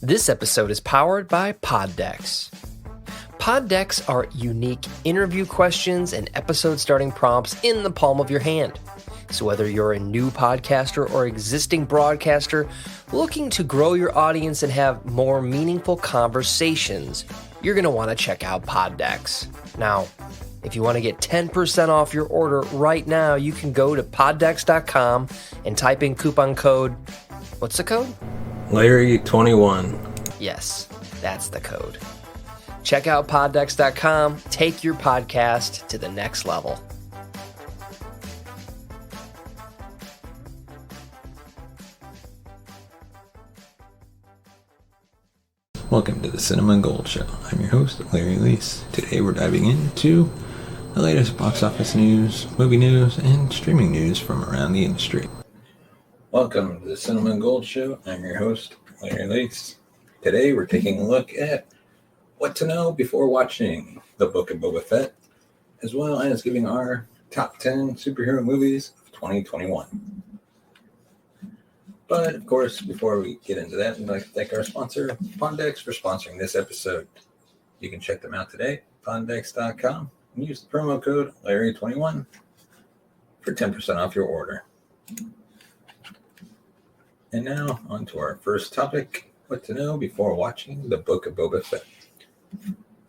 This episode is powered by Pod Decks. Pod Decks are unique interview questions and episode starting prompts in the palm of your hand. So whether you're a new podcaster or existing broadcaster looking to grow your audience and have more meaningful conversations, you're going to want to check out Pod Decks. Now, if you want to get 10% off your order right now, you can go to poddecks.com and type in coupon code. What's the code? Larry21. Yes, that's the code. Check out poddecks.com. Take your podcast to the next level. Welcome to the Cinema and Gold Show. I'm your host, Larry Leese. Today we're diving into the latest box office news, movie news, and streaming news from around the industry. Welcome to the Cinema and Gold Show. I'm your host, Larry Leese. Today we're taking a look at what to know before watching the Book of Boba Fett, as well as giving our top 10 superhero movies of 2021. But, of course, before we get into that, I'd like to thank our sponsor, Pondex, for sponsoring this episode. You can check them out today, pondex.com, and use the promo code Larry21 for 10% off your order. And now, on to our first topic, what to know before watching the Book of Boba Fett.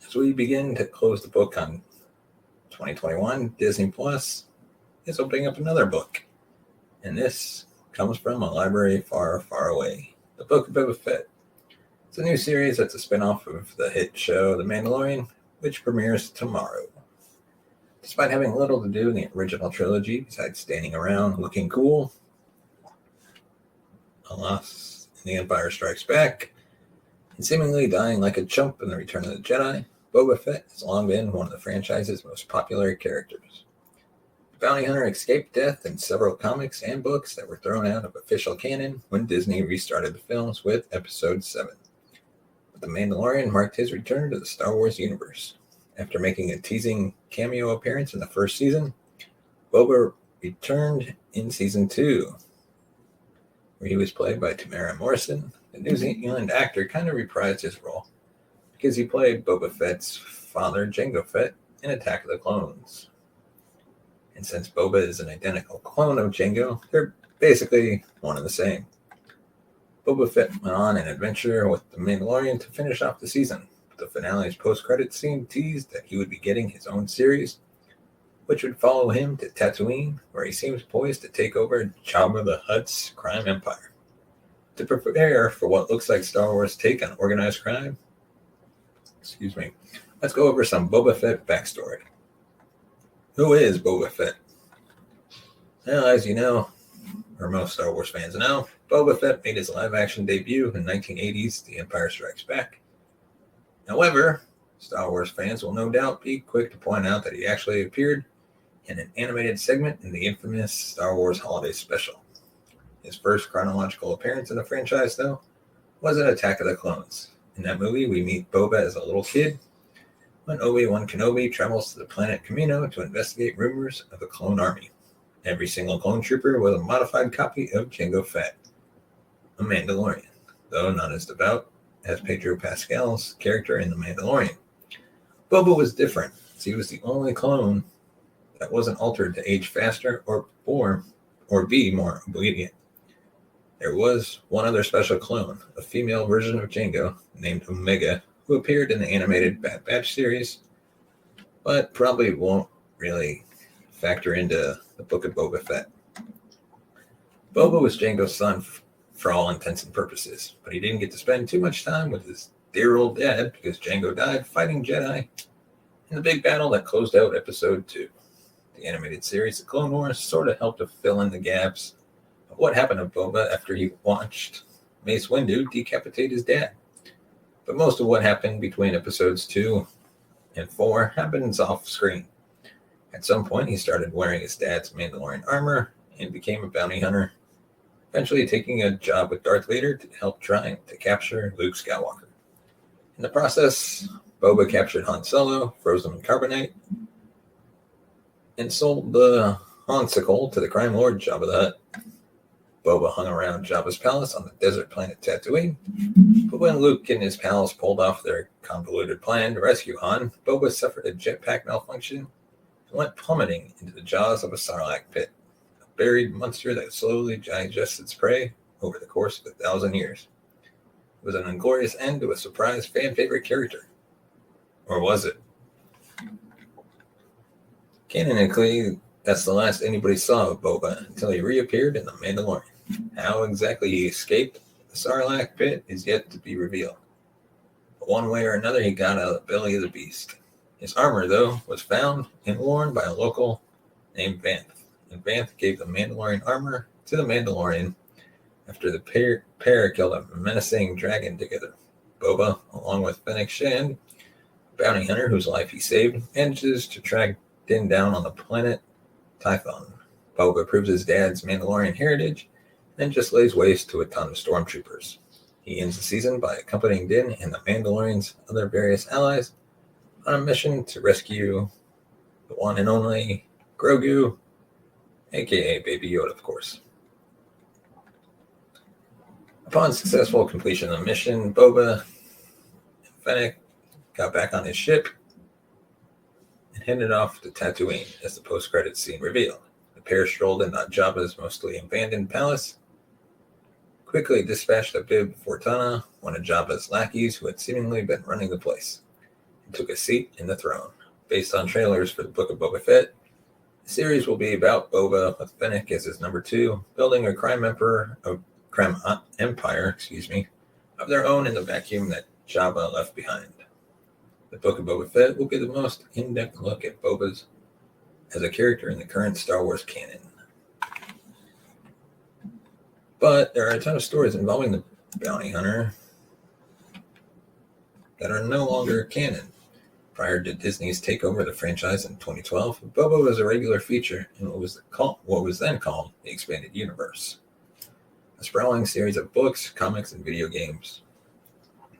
As we begin to close the book on 2021, Disney Plus is opening up another book. And this comes from a library far, far away. The Book of Boba Fett. It's a new series that's a spin-off of the hit show The Mandalorian, which premieres tomorrow. Despite having little to do in the original trilogy besides standing around looking cool, alas, in The Empire Strikes Back, and seemingly dying like a chump in The Return of the Jedi, Boba Fett has long been one of the franchise's most popular characters. The bounty hunter escaped death in several comics and books that were thrown out of official canon when Disney restarted the films with Episode 7. But The Mandalorian marked his return to the Star Wars universe. After making a teasing cameo appearance in the first season, Boba returned in Season 2, where he was played by Tamara Morrison. The New Zealand actor kind of reprised his role because he played Boba Fett's father, Jango Fett, in Attack of the Clones. And since Boba is an identical clone of Jango, they're basically one and the same. Boba Fett went on an adventure with the Mandalorian to finish off the season. The finale's post-credits scene teased that he would be getting his own series, which would follow him to Tatooine, where he seems poised to take over Jabba the Hutt's crime empire. To prepare for what looks like Star Wars' take on organized crime, let's go over some Boba Fett backstory. Who is Boba Fett? Well, as you know, or most Star Wars fans know, Boba Fett made his live-action debut in 1980's The Empire Strikes Back. However, Star Wars fans will no doubt be quick to point out that he actually appeared in an animated segment in the infamous Star Wars Holiday Special. His first chronological appearance in the franchise, though, was in Attack of the Clones. In that movie, we meet Boba as a little kid when Obi-Wan Kenobi travels to the planet Kamino to investigate rumors of a clone army. Every single clone trooper was a modified copy of Jango Fett, a Mandalorian, though not as devout as Pedro Pascal's character in The Mandalorian. Boba was different, as he was the only clone that wasn't altered to age faster or be more obedient. There was one other special clone, a female version of Jango named Omega, who appeared in the animated Bad Batch series, but probably won't really factor into the Book of Boba Fett. Boba was Jango's son for all intents and purposes, but he didn't get to spend too much time with his dear old dad because Jango died fighting Jedi in the big battle that closed out Episode 2. The animated series, The Clone Wars, sort of helped to fill in the gaps of what happened to Boba after he watched Mace Windu decapitate his dad. But most of what happened between Episodes 2 and 4 happens off screen. At some point, he started wearing his dad's Mandalorian armor and became a bounty hunter, eventually taking a job with Darth Vader to help try to capture Luke Skywalker. In the process, Boba captured Han Solo, froze him in carbonite, and sold the Hansicle to the crime lord Jabba the Hutt. Boba hung around Jabba's palace on the desert planet Tatooine. But when Luke and his pals pulled off their convoluted plan to rescue Han, Boba suffered a jetpack malfunction and went plummeting into the jaws of a Sarlacc pit, a buried monster that slowly digests its prey over the course of 1,000 years. It was an inglorious end to a surprise fan-favorite character. Or was it? Canonically, that's the last anybody saw of Boba until he reappeared in The Mandalorian. How exactly he escaped the Sarlacc pit is yet to be revealed. But one way or another, he got out of the belly of the beast. His armor, though, was found and worn by a local named Vanth. And Vanth gave the Mandalorian armor to the Mandalorian after the pair killed a menacing dragon together. Boba, along with Fennec Shand, a bounty hunter whose life he saved, manages to track Din down on the planet Typhon. Boba proves his dad's Mandalorian heritage, then just lays waste to a ton of stormtroopers. He ends the season by accompanying Din and the Mandalorian's other various allies on a mission to rescue the one and only Grogu, aka Baby Yoda, of course. Upon successful completion of the mission, Boba and Fennec got back on his ship and headed off to Tatooine as the post-credits scene revealed. The pair strolled into Jabba's mostly abandoned palace, quickly dispatched a Bib Fortuna, one of Jabba's lackeys who had seemingly been running the place, and took a seat in the throne. Based on trailers for the Book of Boba Fett, the series will be about Boba with Fennec as his number 2, building a crime empire of their own in the vacuum that Jabba left behind. The Book of Boba Fett will be the most in-depth look at Boba as a character in the current Star Wars canon. But there are a ton of stories involving the bounty hunter that are no longer canon. Prior to Disney's takeover of the franchise in 2012, Boba was a regular feature in what was then called the Expanded Universe, a sprawling series of books, comics, and video games.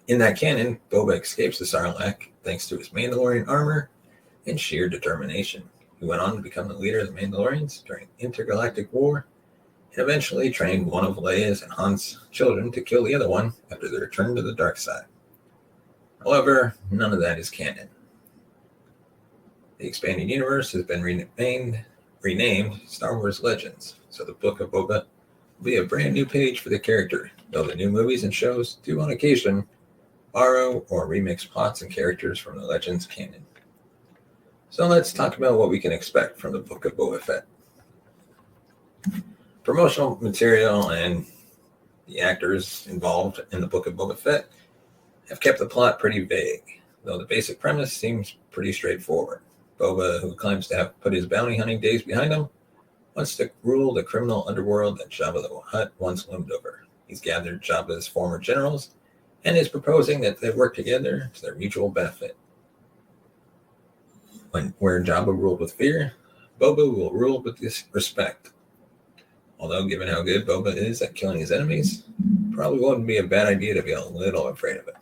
In that canon, Boba escapes the Sarlacc thanks to his Mandalorian armor and sheer determination. He went on to become the leader of the Mandalorians during intergalactic war and eventually trained one of Leia's and Han's children to kill the other one after their return to the dark side. However, none of that is canon. The Expanded Universe has been renamed Star Wars Legends, so the Book of Boba will be a brand new page for the character, though the new movies and shows do on occasion borrow or remix plots and characters from the Legends canon. So let's talk about what we can expect from the Book of Boba Fett. Promotional material and the actors involved in the Book of Boba Fett have kept the plot pretty vague, though the basic premise seems pretty straightforward. Boba, who claims to have put his bounty hunting days behind him, wants to rule the criminal underworld that Jabba the Hutt once loomed over. He's gathered Jabba's former generals and is proposing that they work together to their mutual benefit. Where Jabba ruled with fear, Boba will rule with respect. Although, given how good Boba is at killing his enemies, probably wouldn't be a bad idea to be a little afraid of it.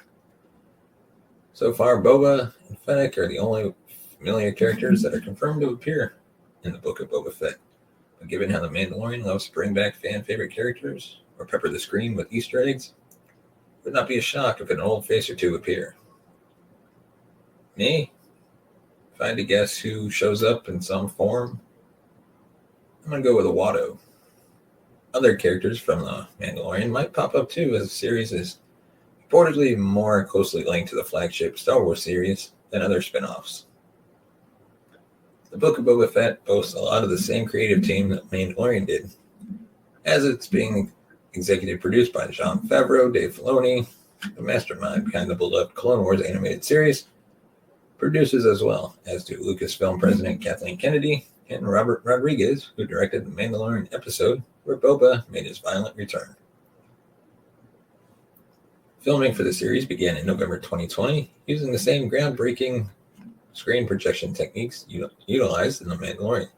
So far, Boba and Fennec are the only familiar characters that are confirmed to appear in the Book of Boba Fett. But given how the Mandalorian loves to bring back fan-favorite characters or pepper the screen with Easter eggs, it would not be a shock if an old face or two appear. Me? If I had to guess who shows up in some form, I'm going to go with a Watto. Other characters from The Mandalorian might pop up too, as the series is reportedly more closely linked to the flagship Star Wars series than other spin-offs. The Book of Boba Fett boasts a lot of the same creative team that Mandalorian did, as it's being executive produced by Jon Favreau, Dave Filoni, the mastermind behind the beloved Clone Wars animated series, produces as well, as do Lucasfilm president Kathleen Kennedy and Robert Rodriguez, who directed the Mandalorian episode where Boba made his violent return. Filming for the series began in November 2020, using the same groundbreaking screen projection techniques utilized in The Mandalorian.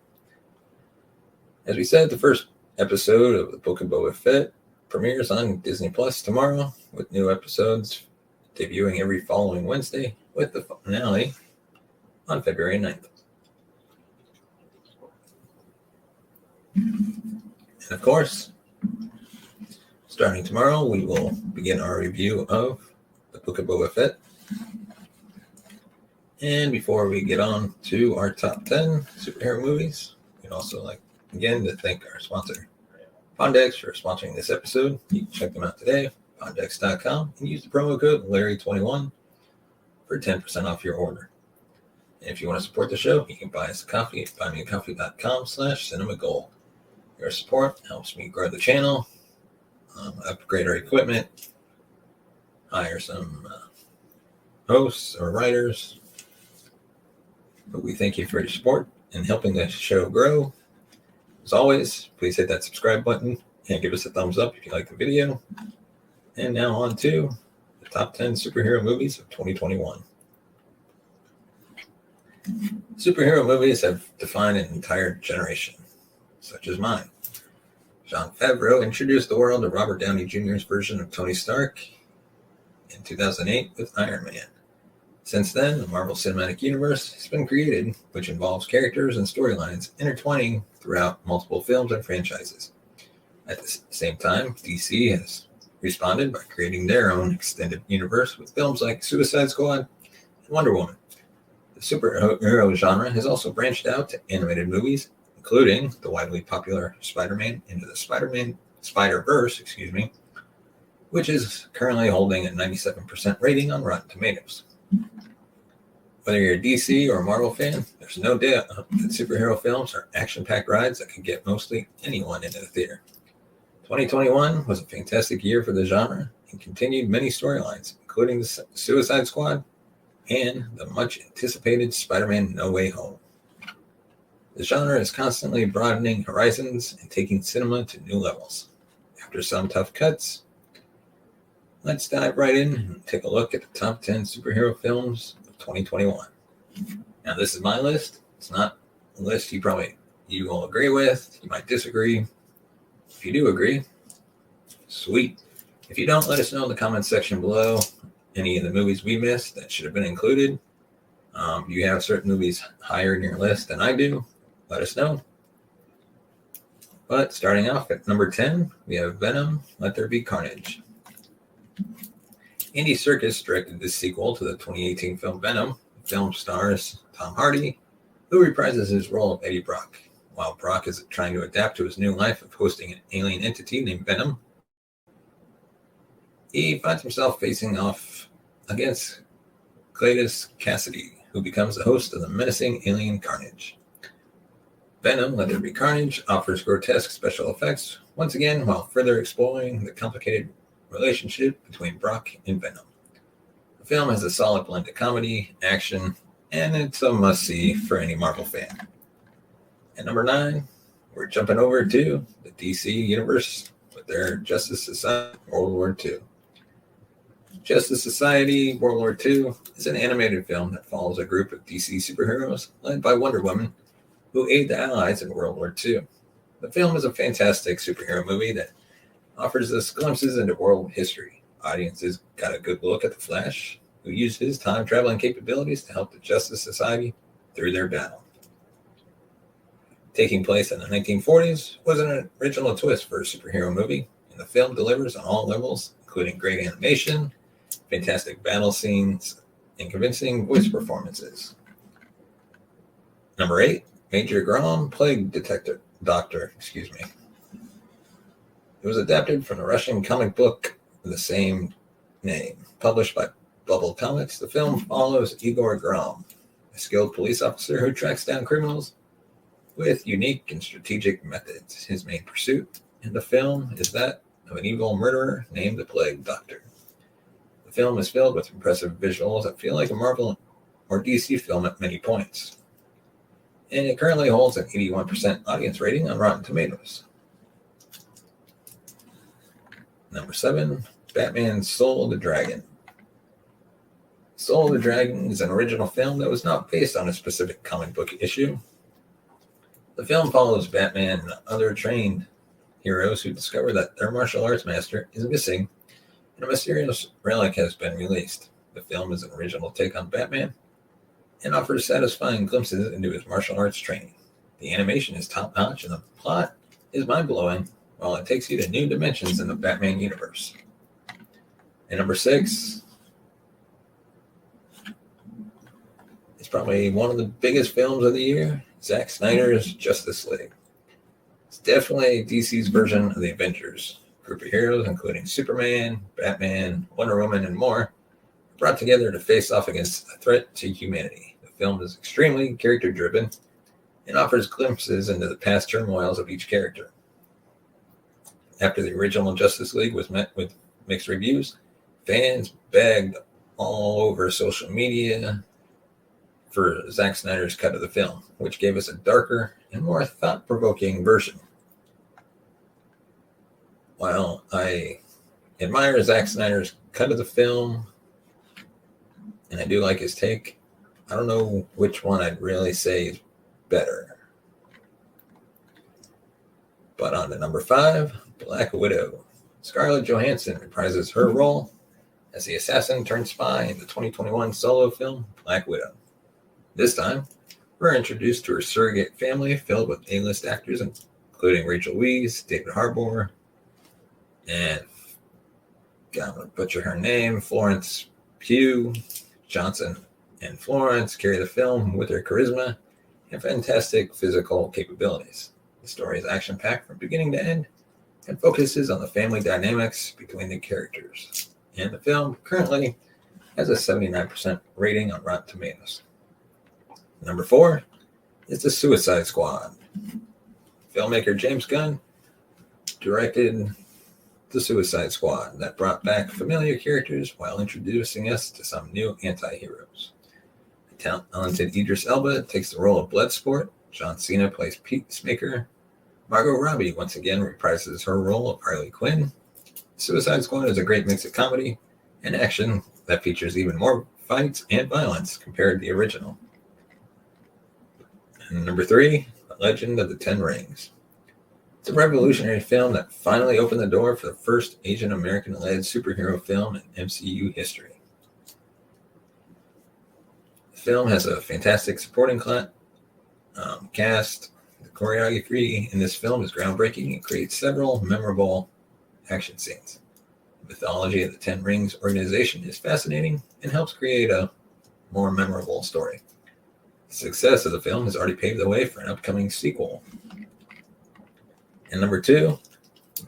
As we said, the first episode of the Book of Boba Fett premieres on Disney Plus tomorrow, with new episodes debuting every following Wednesday, with the finale on February 9th. And of course, Starting tomorrow, we will begin our review of the Book of Boba Fett. And before we get on to our top 10 superhero movies, we'd also like, again, to thank our sponsor, Pondex, for sponsoring this episode. You can check them out today, pondex.com, and use the promo code Larry21 for 10% off your order. And if you want to support the show, you can buy us a coffee at buymeacoffee.com/cinemagold. Your support helps me grow the channel, upgrade our equipment, hire some hosts or writers. But we thank you for your support and helping the show grow. As always, please hit that subscribe button and give us a thumbs up if you like the video. And now on to the top 10 superhero movies of 2021. Superhero movies have defined an entire generation, such as mine. Jon Favreau introduced the world to Robert Downey Jr.'s version of Tony Stark in 2008 with Iron Man. Since then, the Marvel Cinematic Universe has been created, which involves characters and storylines intertwining throughout multiple films and franchises. At the same time, DC has responded by creating their own extended universe with films like Suicide Squad and Wonder Woman. The superhero genre has also branched out to animated movies, including the widely popular Spider-Man Into the Spider-Verse, which is currently holding a 97% rating on Rotten Tomatoes. Whether you're a DC or a Marvel fan, there's no doubt that superhero films are action-packed rides that can get mostly anyone into the theater. 2021 was a fantastic year for the genre and continued many storylines, including the Suicide Squad and the much-anticipated Spider-Man No Way Home. The genre is constantly broadening horizons and taking cinema to new levels. After some tough cuts, let's dive right in and take a look at the top 10 superhero films of 2021. Now, this is my list. It's not a list you will agree with. You might disagree. If you do agree, sweet. If you don't, let us know in the comments section below any of the movies we missed that should have been included. You have certain movies higher in your list than I do, let us know. But starting off at number 10, we have Venom, Let There Be Carnage. Andy Serkis directed this sequel to the 2018 film Venom. The film stars Tom Hardy, who reprises his role of Eddie Brock. While Brock is trying to adapt to his new life of hosting an alien entity named Venom, he finds himself facing off against Cletus Cassidy, who becomes the host of the menacing alien Carnage. Venom, Let There Be Carnage offers grotesque special effects, once again while further exploring the complicated relationship between Brock and Venom. The film has a solid blend of comedy, action, and it's a must-see for any Marvel fan. At number 9, we're jumping over to the DC Universe with their Justice Society World War II. Justice Society World War II is an animated film that follows a group of DC superheroes led by Wonder Woman who aid the Allies in World War II. The film is a fantastic superhero movie that offers us glimpses into world history. Audiences got a good look at the Flash, who used his time-traveling capabilities to help the Justice Society through their battle. Taking place in the 1940s was an original twist for a superhero movie, and the film delivers on all levels, including great animation, fantastic battle scenes, and convincing voice performances. Number 8, Major Grom, Plague Doctor. It was adapted from the Russian comic book with the same name. Published by Bubble Comics, the film follows Igor Grom, a skilled police officer who tracks down criminals with unique and strategic methods. His main pursuit in the film is that of an evil murderer named the Plague Doctor. The film is filled with impressive visuals that feel like a Marvel or DC film at many points. And it currently holds an 81% audience rating on Rotten Tomatoes. Number 7, Batman Soul of the Dragon. Soul of the Dragon is an original film that was not based on a specific comic book issue. The film follows Batman and other trained heroes who discover that their martial arts master is missing and a mysterious relic has been released. The film is an original take on Batman and offers satisfying glimpses into his martial arts training. The animation is top-notch and the plot is mind-blowing while it takes you to new dimensions in the Batman universe. And number 6 is probably one of the biggest films of the year, Zack Snyder's Justice League. It's definitely DC's version of the Avengers. A group of heroes, including Superman, Batman, Wonder Woman, and more, brought together to face off against a threat to humanity. The film is extremely character-driven and offers glimpses into the past turmoils of each character. After the original Justice League was met with mixed reviews, fans begged all over social media for Zack Snyder's cut of the film, which gave us a darker and more thought-provoking version. While I admire Zack Snyder's cut of the film, and I do like his take, I don't know which one I'd really say is better. But on to number 5, Black Widow. Scarlett Johansson reprises her role as the assassin turned spy in the 2021 solo film Black Widow. This time, we're introduced to her surrogate family filled with A-list actors, including Rachel Weisz, David Harbour, and I'm going to butcher her name, Florence Pugh. Johnson and Florence carry the film with their charisma and fantastic physical capabilities. The story is action-packed from beginning to end and focuses on the family dynamics between the characters. And the film currently has a 79% rating on Rotten Tomatoes. Number 4 is The Suicide Squad. Filmmaker James Gunn directed The Suicide Squad that brought back familiar characters while introducing us to some new anti-heroes. The talented Idris Elba takes the role of Bloodsport. John Cena plays Peacemaker. Margot Robbie once again reprises her role of Harley Quinn. Suicide Squad is a great mix of comedy and action that features even more fights and violence compared to the original. And number 3, The Legend of the Ten Rings. It's a revolutionary film that finally opened the door for the first Asian American-led superhero film in MCU history. The film has a fantastic supporting cast. The choreography in this film is groundbreaking and creates several memorable action scenes. The mythology of the Ten Rings organization is fascinating and helps create a more memorable story. The success of the film has already paved the way for an upcoming sequel. And number 2,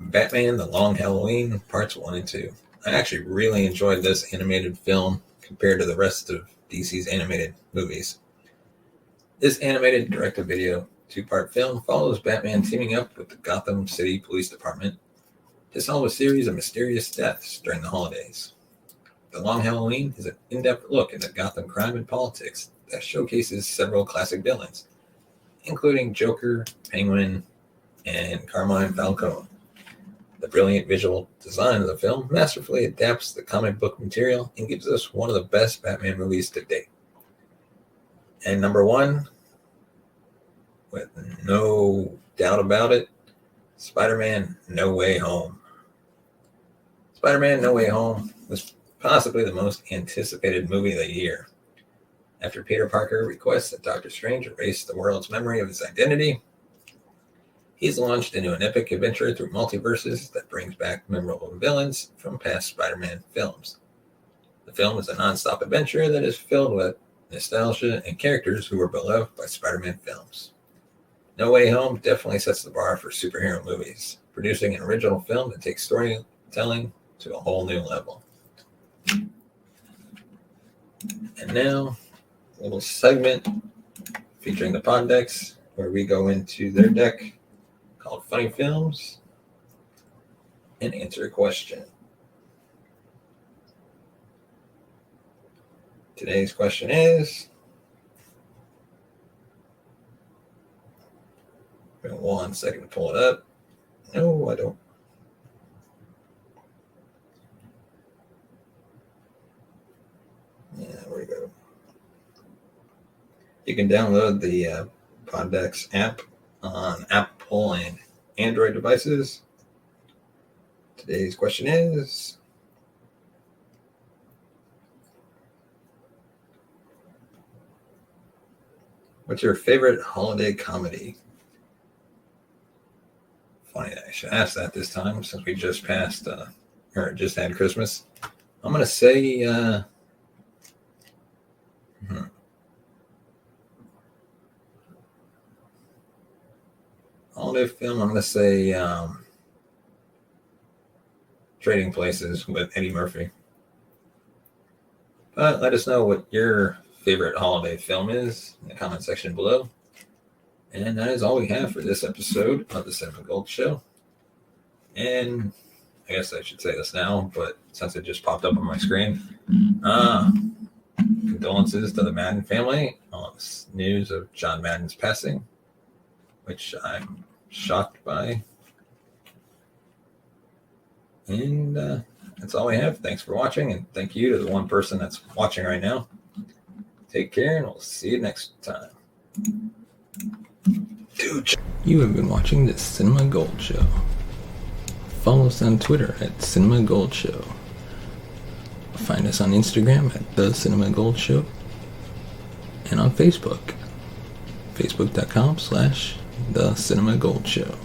Batman The Long Halloween, Parts 1 and 2. I actually really enjoyed this animated film compared to the rest of DC's animated movies. This animated direct-to-video 2-part film follows Batman teaming up with the Gotham City Police Department to solve a series of mysterious deaths during the holidays. The Long Halloween is an in-depth look into Gotham crime and politics that showcases several classic villains, including Joker, Penguin, and Carmine Falcone. The brilliant visual design of the film masterfully adapts the comic book material and gives us one of the best Batman movies to date. And number 1, with no doubt about it, Spider-Man No Way Home. Spider-Man No Way Home was possibly the most anticipated movie of the year. After Peter Parker requests that Doctor Strange erase the world's memory of his identity, he's launched into an epic adventure through multiverses that brings back memorable villains from past Spider-Man films. The film is a non-stop adventure that is filled with nostalgia and characters who were beloved by Spider-Man films. No Way Home definitely sets the bar for superhero movies, producing an original film that takes storytelling to a whole new level. And now, a little segment featuring the pod decks where we go into their deck called Funny Films and answer a question. Today's question is, give me 1 second to pull it up. No, I don't. Yeah, where we go. You can download the Poddex app on Apple and Android devices. Today's question is, what's your favorite holiday comedy? Funny that I should ask that this time since we just passed, or just had Christmas. I'm going to say, holiday film, I'm going to say Trading Places with Eddie Murphy. But let us know what your favorite holiday film is in the comment section below. And that is all we have for this episode of the Cinema Gold Show. And I guess I should say this now, but since it just popped up on my screen, condolences to the Madden family on this news of John Madden's passing, which I'm shocked by. And that's all we have. Thanks for watching, and thank you to the one person that's watching right now. Take care, and we'll see you next time. Dude, you have been watching the Cinema Gold Show. Follow us on Twitter at Cinema Gold Show. Find us on Instagram at The Cinema Gold Show. And on Facebook, facebook.com/The Cinema Gold Show.